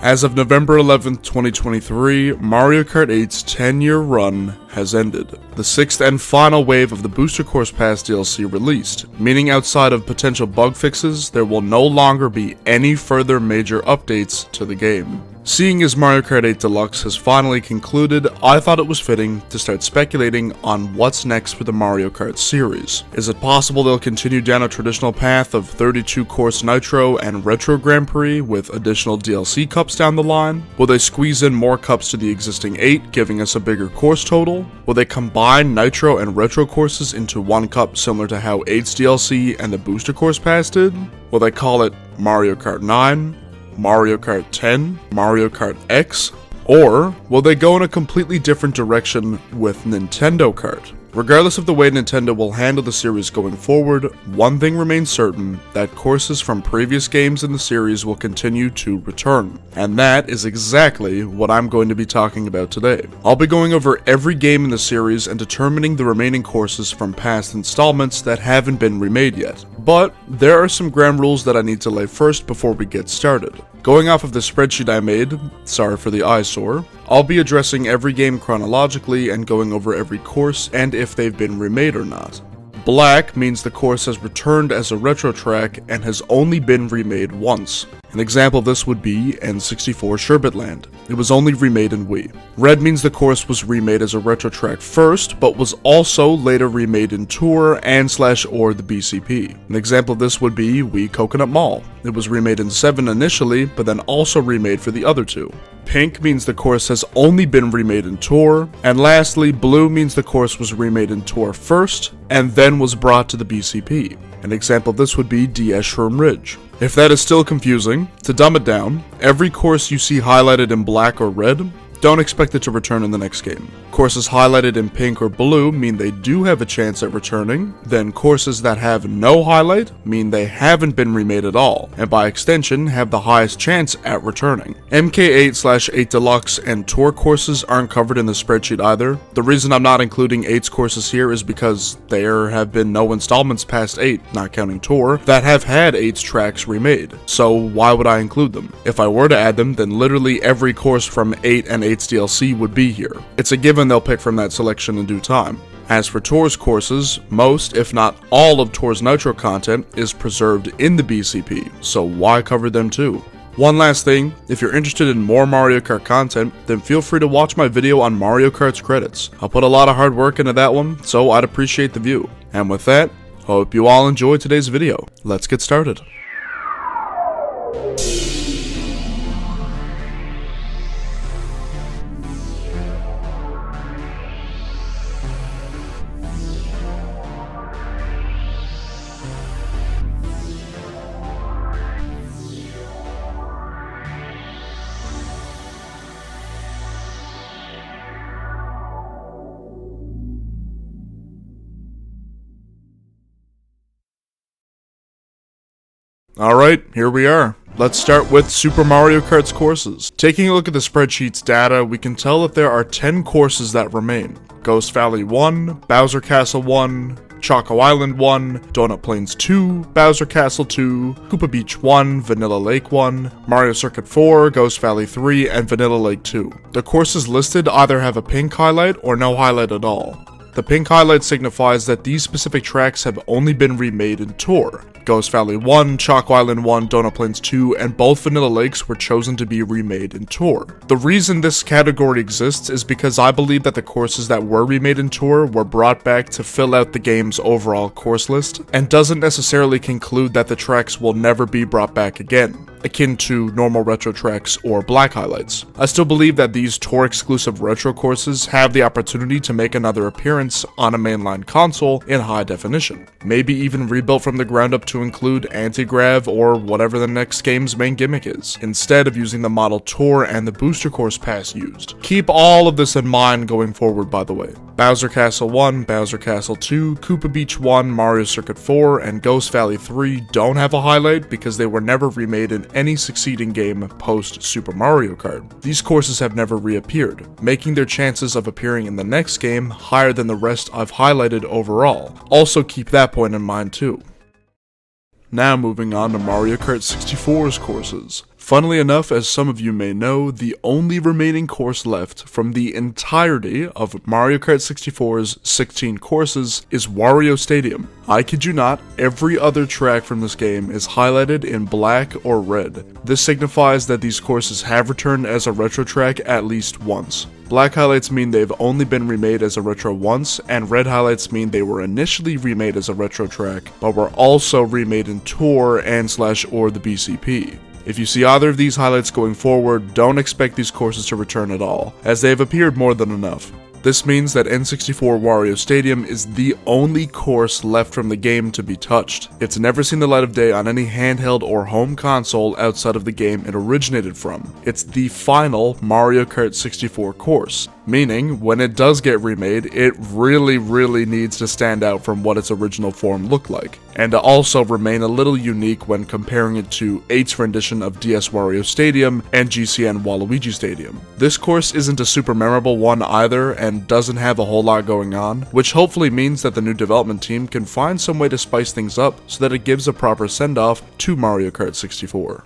As of November 11th, 2023, Mario Kart 8's 10-year run has ended. The 6th and final wave of the Booster Course Pass DLC released, meaning outside of potential bug fixes, there will no longer be any further major updates to the game. Seeing as Mario Kart 8 Deluxe has finally concluded, I thought it was fitting to start speculating on what's next for the Mario Kart series. Is it possible they'll continue down a traditional path of 32 course Nitro and Retro Grand Prix with additional DLC cups down the line? Will they squeeze in more cups to the existing 8, giving us a bigger course total? Will they combine Nitro and Retro courses into one cup similar to how 8's DLC and the Booster Course Pass did? Will they call it Mario Kart 9? Mario Kart 10, Mario Kart X, or will they go in a completely different direction with Nintendo Kart? Regardless of the way Nintendo will handle the series going forward, one thing remains certain, that courses from previous games in the series will continue to return. And that is exactly what I'm going to be talking about today. I'll be going over every game in the series and determining the remaining courses from past installments that haven't been remade yet. But there are some ground rules that I need to lay first before we get started. Going off of the spreadsheet I made, sorry for the eyesore, I'll be addressing every game chronologically and going over every course and if they've been remade or not. Black means the course has returned as a retro track and has only been remade once. An example of this would be N64 Sherbetland. It was only remade in Wii. Red means the course was remade as a retro track first, but was also later remade in Tour and/or the BCP. An example of this would be Wii Coconut Mall. It was remade in 7 initially, but then also remade for the other two. Pink means the course has only been remade in Tour, and lastly, blue means the course was remade in Tour first, and then was brought to the BCP. An example of this would be DS Shroom Ridge. If that is still confusing, to dumb it down, every course you see highlighted in black or red, don't expect it to return in the next game. Courses highlighted in pink or blue mean they do have a chance at returning, then courses that have no highlight mean they haven't been remade at all, and by extension have the highest chance at returning. MK8/8 Deluxe and Tour courses aren't covered in the spreadsheet either. The reason I'm not including 8's courses here is because there have been no installments past 8, not counting Tour, that have had 8's tracks remade, so why would I include them? If I were to add them, then literally every course from 8 and 8's DLC would be here. It's a given they'll pick from that selection in due time. As for Tour's courses, most, if not all of Tour's Nitro content is preserved in the BCP, so why cover them too? One last thing, if you're interested in more Mario Kart content, then feel free to watch my video on Mario Kart's credits. I'll put a lot of hard work into that one, so I'd appreciate the view. And with that, hope you all enjoyed today's video. Let's get started. Alright, here we are. Let's start with Super Mario Kart's courses. Taking a look at the spreadsheet's data, we can tell that there are 10 courses that remain. Ghost Valley 1, Bowser Castle 1, Choco Island 1, Donut Plains 2, Bowser Castle 2, Koopa Beach 1, Vanilla Lake 1, Mario Circuit 4, Ghost Valley 3, and Vanilla Lake 2. The courses listed either have a pink highlight or no highlight at all. The pink highlight signifies that these specific tracks have only been remade in Tour. Ghost Valley 1, Choco Island 1, Donut Plains 2, and both Vanilla Lakes were chosen to be remade in Tour. The reason this category exists is because I believe that the courses that were remade in Tour were brought back to fill out the game's overall course list, and doesn't necessarily conclude that the tracks will never be brought back again, akin to normal retro tracks or black highlights. I still believe that these Tour exclusive retro courses have the opportunity to make another appearance on a mainline console in high definition, maybe even rebuilt from the ground up to include anti-grav or whatever the next game's main gimmick is, instead of using the model Tour and the Booster Course Pass used. Keep all of this in mind going forward, by the way. Bowser Castle 1, Bowser Castle 2, Koopa Beach 1, Mario Circuit 4, and Ghost Valley 3 don't have a highlight because they were never remade in any succeeding game post Super Mario Kart. These courses have never reappeared, making their chances of appearing in the next game higher than the rest I've highlighted overall. Also keep that point in mind too. Now moving on to Mario Kart 64's courses. Funnily enough, as some of you may know, the only remaining course left from the entirety of Mario Kart 64's 16 courses is Wario Stadium. I kid you not, every other track from this game is highlighted in black or red. This signifies that these courses have returned as a retro track at least once. Black highlights mean they've only been remade as a retro once, and red highlights mean they were initially remade as a retro track, but were also remade in Tour and/or the BCP. If you see either of these highlights going forward, don't expect these courses to return at all, as they have appeared more than enough. This means that N64 Wario Stadium is the only course left from the game to be touched. It's never seen the light of day on any handheld or home console outside of the game it originated from. It's the final Mario Kart 64 course, meaning when it does get remade, it really needs to stand out from what its original form looked like, and to also remain a little unique when comparing it to 8's rendition of DS Wario Stadium and GCN Waluigi Stadium. This course isn't a super memorable one either, and doesn't have a whole lot going on, which hopefully means that the new development team can find some way to spice things up so that it gives a proper send-off to Mario Kart 64.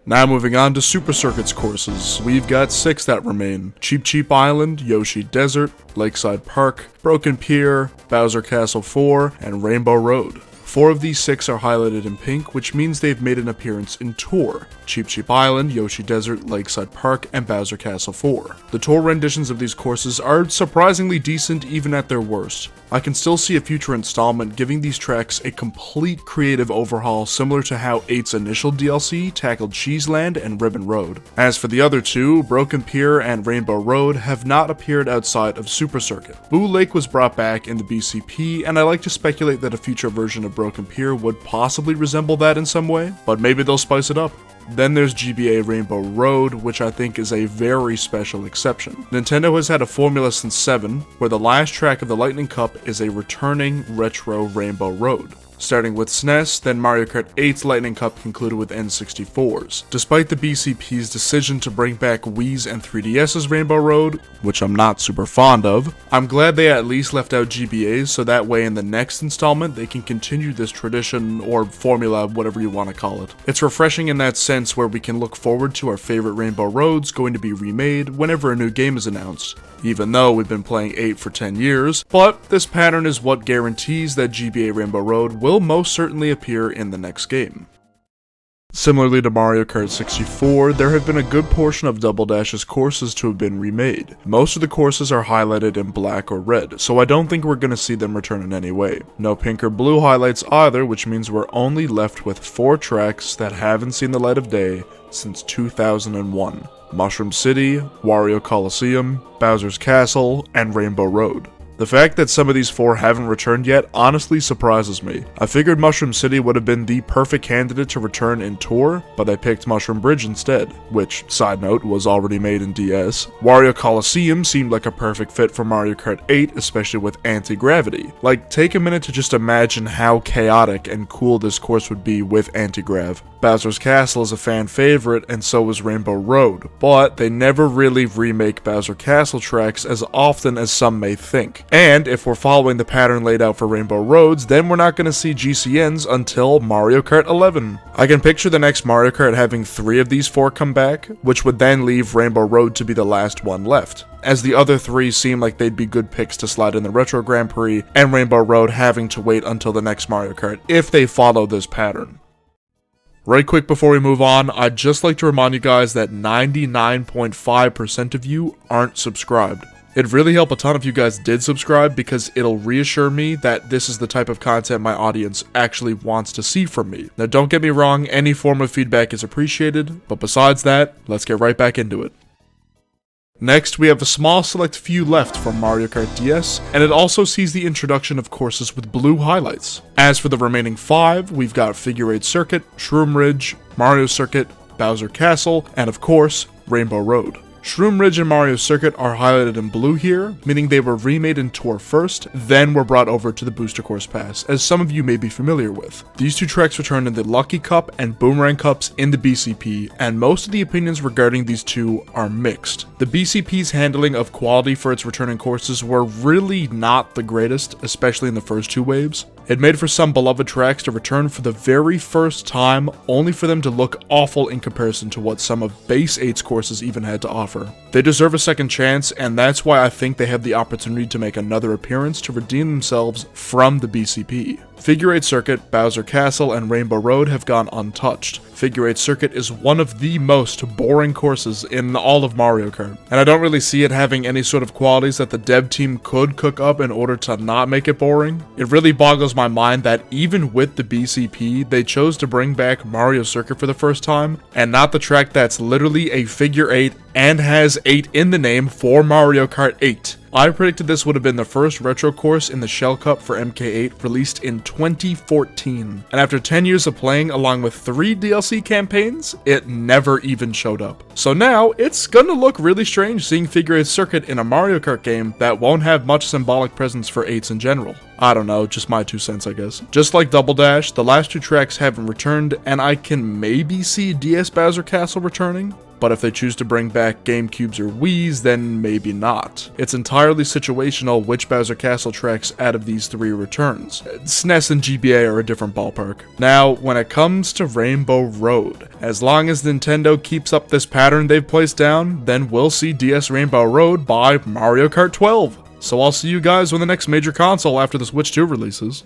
Now moving on to Super Circuits courses, we've got 6 that remain: Cheep Cheep Island, Yoshi Desert, Lakeside Park, Broken Pier, Bowser Castle 4, and Rainbow Road. 4 of these 6 are highlighted in pink, which means they've made an appearance in Tour: Cheep Cheep Island, Yoshi Desert, Lakeside Park, and Bowser Castle 4. The Tour renditions of these courses are surprisingly decent even at their worst. I can still see a future installment giving these tracks a complete creative overhaul similar to how 8's initial DLC tackled Cheeseland and Ribbon Road. As for the other 2, Broken Pier and Rainbow Road have not appeared outside of Super Circuit. Boo Lake was brought back in the BCP, and I like to speculate that a future version of Broken Pier would possibly resemble that in some way, but maybe they'll spice it up. Then there's GBA Rainbow Road, which I think is a very special exception. Nintendo has had a formula since 7, where the last track of the Lightning Cup is a returning retro Rainbow Road. Starting with SNES, then Mario Kart 8's Lightning Cup concluded with N64's. Despite the BCP's decision to bring back Wii's and 3DS's Rainbow Road, which I'm not super fond of, I'm glad they at least left out GBA's so that way in the next installment they can continue this tradition or formula, whatever you want to call it. It's refreshing in that sense where we can look forward to our favorite Rainbow Roads going to be remade whenever a new game is announced. Even though we've been playing 8 for 10 years, but this pattern is what guarantees that GBA Rainbow Road will most certainly appear in the next game. Similarly to Mario Kart 64, there have been a good portion of Double Dash's courses to have been remade. Most of the courses are highlighted in black or red, so I don't think we're going to see them return in any way. No pink or blue highlights either, which means we're only left with 4 tracks that haven't seen the light of day since 2001. Mushroom City, Wario Coliseum, Bowser's Castle, and Rainbow Road. The fact that some of these 4 haven't returned yet honestly surprises me. I figured Mushroom City would have been the perfect candidate to return in Tour, but they picked Mushroom Bridge instead, which, side note, was already made in DS. Wario Coliseum seemed like a perfect fit for Mario Kart 8, especially with anti-gravity. Like, take a minute to just imagine how chaotic and cool this course would be with anti-grav. Bowser's Castle is a fan favorite, and so is Rainbow Road, but they never really remake Bowser Castle tracks as often as some may think. And if we're following the pattern laid out for Rainbow Roads, then we're not going to see GCNs until Mario Kart 11. I can picture the next Mario Kart having 3 of these 4 come back, which would then leave Rainbow Road to be the last one left, as the other 3 seem like they'd be good picks to slide in the Retro Grand Prix, and Rainbow Road having to wait until the next Mario Kart if they follow this pattern. Right quick before we move on, I'd just like to remind you guys that 99.5% of you aren't subscribed. It'd really help a ton if you guys did subscribe, because it'll reassure me that this is the type of content my audience actually wants to see from me. Now don't get me wrong, any form of feedback is appreciated, but besides that, let's get right back into it. Next, we have a small select few left from Mario Kart DS, and it also sees the introduction of courses with blue highlights. As for the remaining 5, we've got Figure 8 Circuit, Shroom Ridge, Mario Circuit, Bowser Castle, and of course, Rainbow Road. Shroom Ridge and Mario Circuit are highlighted in blue here, meaning they were remade in Tour first, then were brought over to the Booster Course Pass, as some of you may be familiar with. These 2 tracks returned in the Lucky Cup and Boomerang Cups in the BCP, and most of the opinions regarding these 2 are mixed. The BCP's handling of quality for its returning courses were really not the greatest, especially in the first 2 waves. It made for some beloved tracks to return for the very first time, only for them to look awful in comparison to what some of Base 8's courses even had to offer. They deserve a second chance, and that's why I think they have the opportunity to make another appearance to redeem themselves from the BCP. Figure 8 Circuit, Bowser Castle, and Rainbow Road have gone untouched. Figure 8 Circuit is one of the most boring courses in all of Mario Kart, and I don't really see it having any sort of qualities that the dev team could cook up in order to not make it boring. It really boggles my mind that even with the BCP, they chose to bring back Mario Circuit for the first time, and not the track that's literally a figure 8 and has 8 in the name for Mario Kart 8. I predicted this would have been the first retro course in the Shell Cup for MK8, released in 2014. And after 10 years of playing along with 3 DLC campaigns, it never even showed up. So now, it's gonna look really strange seeing Figure 8 Circuit in a Mario Kart game that won't have much symbolic presence for 8s in general. I don't know, just my 2 cents I guess. Just like Double Dash, the last 2 tracks haven't returned, and I can maybe see DS Bowser Castle returning. But if they choose to bring back GameCubes or Wii's, then maybe not. It's entirely situational which Bowser Castle tracks out of these 3 returns. SNES and GBA are a different ballpark. Now, when it comes to Rainbow Road, as long as Nintendo keeps up this pattern they've placed down, then we'll see DS Rainbow Road by Mario Kart 12. So I'll see you guys when the next major console after the Switch 2 releases.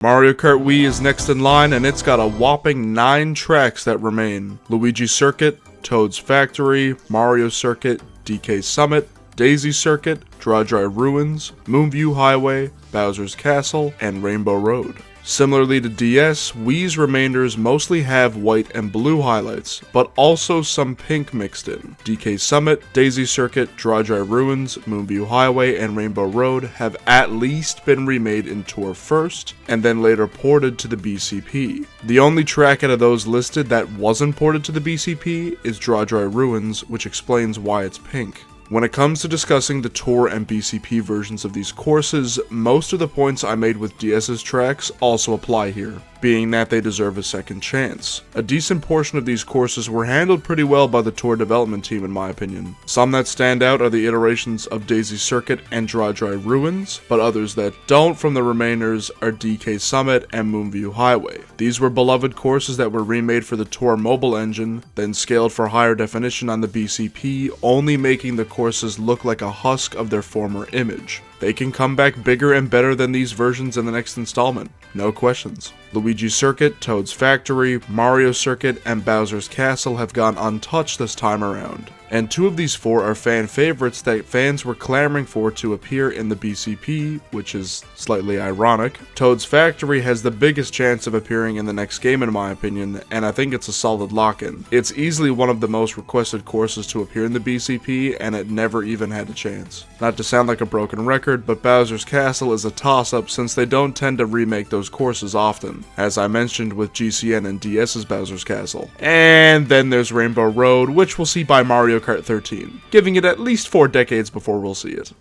Mario Kart Wii is next in line, and it's got a whopping 9 tracks that remain. Luigi Circuit, Toad's Factory, Mario Circuit, DK Summit, Daisy Circuit, Dry Dry Ruins, Moonview Highway, Bowser's Castle, and Rainbow Road. Similarly to DS, Wii's remainders mostly have white and blue highlights, but also some pink mixed in. DK Summit, Daisy Circuit, Dry Dry Ruins, Moonview Highway, and Rainbow Road have at least been remade in Tour first, and then later ported to the BCP. The only track out of those listed that wasn't ported to the BCP is Dry Dry Ruins, which explains why it's pink. When it comes to discussing the Tour and BCP versions of these courses, most of the points I made with DS's tracks also apply here, being that they deserve a second chance. A decent portion of these courses were handled pretty well by the Tour development team in my opinion. Some that stand out are the iterations of Daisy Circuit and Dry Dry Ruins, but others that don't from the remainders are DK Summit and Moonview Highway. These were beloved courses that were remade for the Tour mobile engine, then scaled for higher definition on the BCP, only making the courses look like a husk of their former image. They can come back bigger and better than these versions in the next installment, no questions. Luigi Circuit, Toad's Factory, Mario Circuit, and Bowser's Castle have gone untouched this time around. And 2 of these 4 are fan favorites that fans were clamoring for to appear in the BCP, which is slightly ironic. Toad's Factory has the biggest chance of appearing in the next game in my opinion, and I think it's a solid lock-in. It's easily one of the most requested courses to appear in the BCP, and it never even had a chance. Not to sound like a broken record, but Bowser's Castle is a toss-up since they don't tend to remake those courses often, as I mentioned with GCN and DS's Bowser's Castle. And then there's Rainbow Road, which we'll see by Mario Kart 13, giving it at least 4 decades before we'll see it.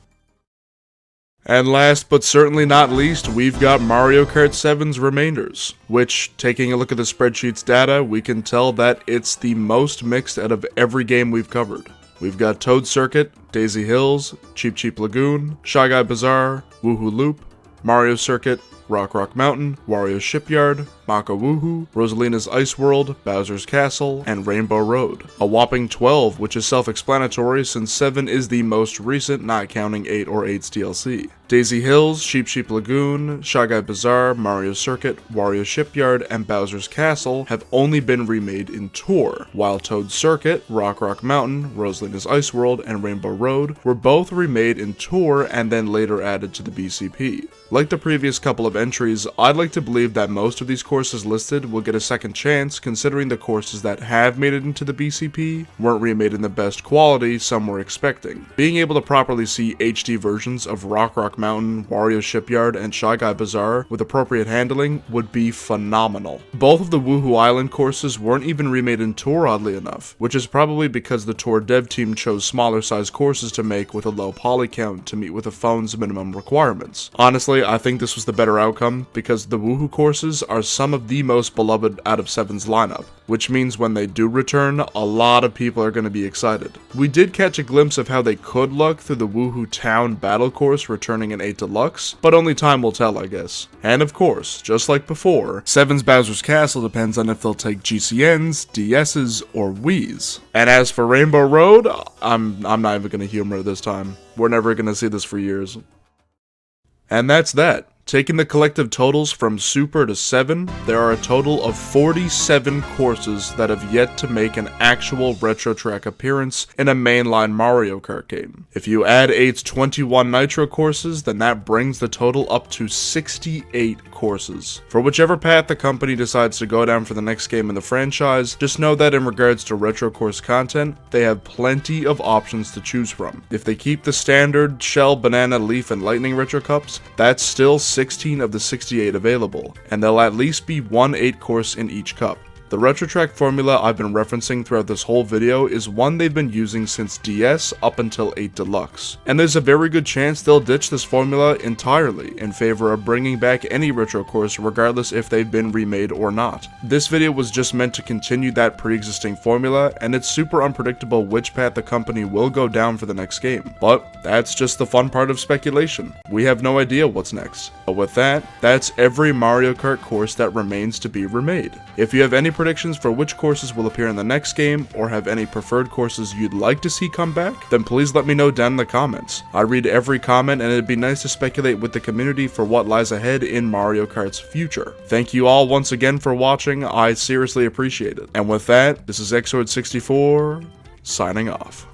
And last but certainly not least, we've got Mario Kart 7's remainders, which, taking a look at the spreadsheet's data, we can tell that it's the most mixed out of every game we've covered. We've got Toad Circuit, Daisy Hills, Cheep Cheep Lagoon, Shy Guy Bazaar, Woohoo Loop, Mario Circuit, Rock Rock Mountain, Wario Shipyard, Maka Woohoo, Rosalina's Ice World, Bowser's Castle, and Rainbow Road. A whopping 12, which is self-explanatory since 7 is the most recent, not counting 8 or 8's DLC. Daisy Hills, Cheep Cheep Lagoon, Shy Guy Bazaar, Mario Circuit, Wario Shipyard, and Bowser's Castle have only been remade in Tour, while Toad Circuit, Rock Rock Mountain, Rosalina's Ice World, and Rainbow Road were both remade in Tour and then later added to the BCP. Like the previous couple of entries, I'd like to believe that most of these courses listed will get a second chance, considering the courses that have made it into the BCP weren't remade in the best quality some were expecting. Being able to properly see HD versions of Rock Rock Mountain, Wario Shipyard, and Shy Guy Bazaar with appropriate handling would be phenomenal. Both of the Woohoo Island courses weren't even remade in Tour, oddly enough, which is probably because the Tour dev team chose smaller size courses to make with a low poly count to meet with the phone's minimum requirements. Honestly, I think this was the better outcome outcome because the Woohoo courses are some of the most beloved out of 7's lineup, which means when they do return, a lot of people are going to be excited. We did catch a glimpse of how they could look through the Woohoo Town battle course returning in 8 Deluxe, but only time will tell, I guess. And of course, just like before, 7's Bowser's Castle depends on if they'll take GCNs, DSs, or Wii's. And as for Rainbow Road, I'm not even going to humor this time. We're never going to see this for years. And that's that. Taking the collective totals from Super to 7, there are a total of 47 courses that have yet to make an actual retro track appearance in a mainline Mario Kart game. If you add 8's 21 Nitro courses, then that brings the total up to 68 courses. For whichever path the company decides to go down for the next game in the franchise, just know that in regards to retro course content, they have plenty of options to choose from. If they keep the standard Shell, Banana, Leaf, and Lightning retro cups, that's still 16 of the 68 available, and there'll at least be one 8 course in each cup. The retro track formula I've been referencing throughout this whole video is one they've been using since DS up until 8 Deluxe, and there's a very good chance they'll ditch this formula entirely in favor of bringing back any retro course regardless if they've been remade or not. This video was just meant to continue that pre-existing formula, and it's super unpredictable which path the company will go down for the next game, but that's just the fun part of speculation. We have no idea what's next. But with that, that's every Mario Kart course that remains to be remade. If you have any predictions for which courses will appear in the next game, or have any preferred courses you'd like to see come back, then please let me know down in the comments. I read every comment, and it'd be nice to speculate with the community for what lies ahead in Mario Kart's future. Thank you all once again for watching, I seriously appreciate it. And with that, this is Xord64, signing off.